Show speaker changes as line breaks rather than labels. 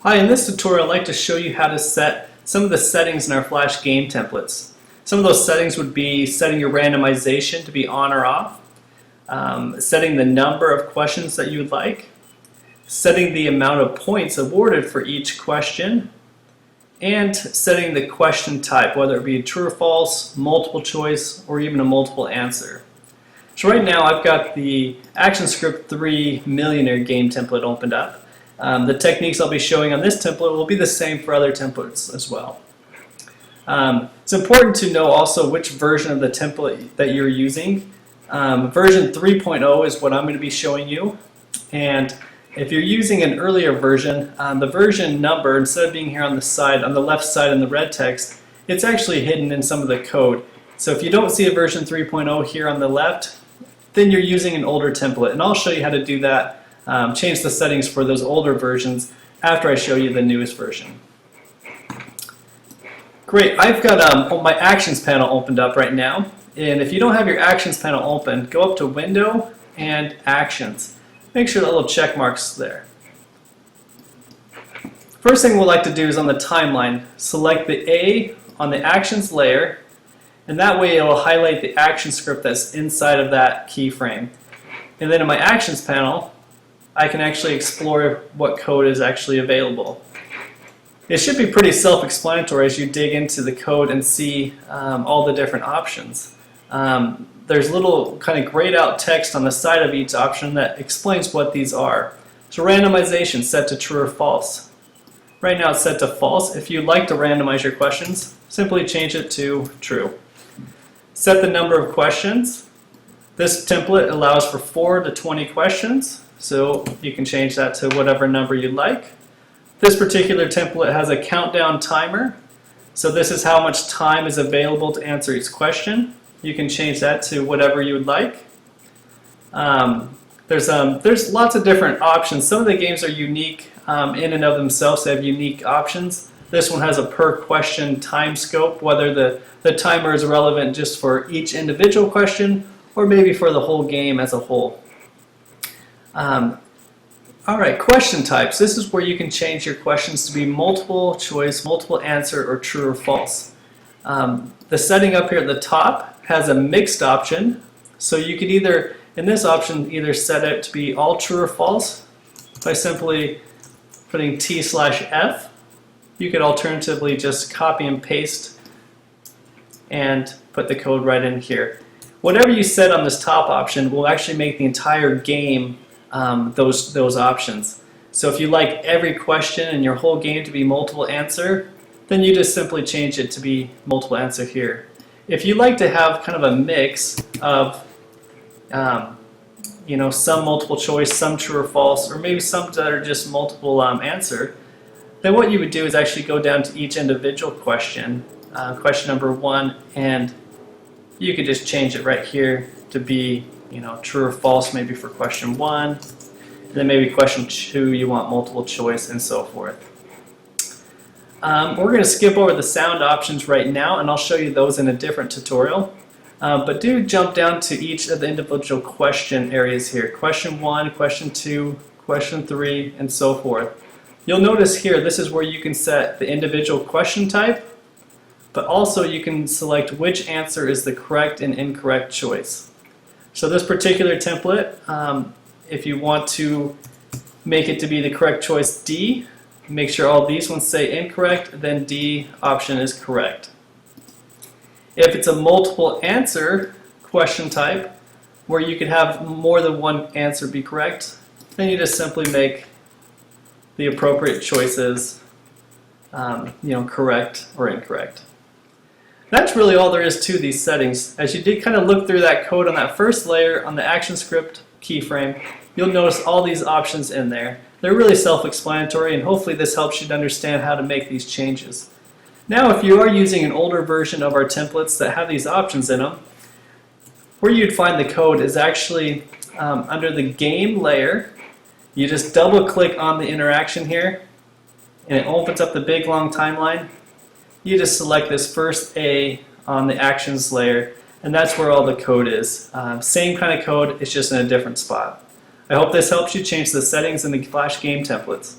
Hi, in this tutorial I'd like to show you how to set some of the settings in our Flash game templates. Some of those settings would be setting your randomization to be on or off, setting the number of questions that you would like, setting the amount of points awarded for each question, and setting the question type, whether it be true or false, multiple choice, or even a multiple answer. So right now I've got the ActionScript 3 Millionaire game template opened up. The techniques I'll be showing on this template will be the same for other templates as well. It's important to know also which version of the template that you're using. Version 3.0 is what I'm going to be showing you, and if you're using an earlier version, the version number, instead of being here on the side, on the left side in the red text, it's actually hidden in some of the code. So if you don't see a version 3.0 here on the left, then you're using an older template, and I'll show you how to do that. Change the settings for those older versions after I show you the newest version. Great, I've got my Actions panel opened up right now, and if you don't have your Actions panel open, go up to Window and Actions. Make sure that little check mark's there. First thing we'll like to do is on the timeline, select the A on the Actions layer, and that way it'll highlight the action script that's inside of that keyframe. And then in my Actions panel, I can actually explore what code is actually available. It should be pretty self-explanatory as you dig into the code and see all the different options. There's little kind of grayed out text on the side of each option that explains what these are. So randomization set to true or false. Right now it's set to false. If you'd like to randomize your questions, simply change it to true. Set the number of questions. This template allows for 4 to 20 questions. So you can change that to whatever number you like. This particular template has a countdown timer. So this is how much time is available to answer each question. You can change that to whatever you would like. There's lots of different options. Some of the games are unique in and of themselves. They have unique options. This one has a per question time scope, whether the timer is relevant just for each individual question or maybe for the whole game as a whole. Alright, question types. This is where you can change your questions to be multiple choice, multiple answer, or true or false. The setting up here at the top has a mixed option. So you could either, in this option, either set it to be all true or false by simply putting T/F. You could alternatively just copy and paste and put the code right in here. Whatever you set on this top option will actually make the entire game those options. So if you like every question in your whole game to be multiple answer, then you just simply change it to be multiple answer here. If you like to have kind of a mix of some multiple choice, some true or false, or maybe some that are just multiple answer, then what you would do is actually go down to each individual question, question number 1, and you could just change it right here to be true or false, maybe for question 1, and then maybe question 2 you want multiple choice, and so forth. We're going to skip over the sound options right now, and I'll show you those in a different tutorial. But do jump down to each of the individual question areas here. Question 1, question 2, question 3, and so forth. You'll notice here this is where you can set the individual question type, but also you can select which answer is the correct and incorrect choice. So this particular template, if you want to make it to be the correct choice D, make sure all these ones say incorrect, then D option is correct. If it's a multiple answer question type, where you could have more than one answer be correct, then you just simply make the appropriate choices correct or incorrect. That's really all there is to these settings. As you did kind of look through that code on that first layer on the ActionScript keyframe, you'll notice all these options in there. They're really self-explanatory, and hopefully this helps you to understand how to make these changes. Now if you are using an older version of our templates that have these options in them, where you'd find the code is actually under the game layer. You just double click on the interaction here, and it opens up the big long timeline. You just select this first A on the actions layer, and that's where all the code is. Same kind of code, it's just in a different spot. I hope this helps you change the settings in the Flash game templates.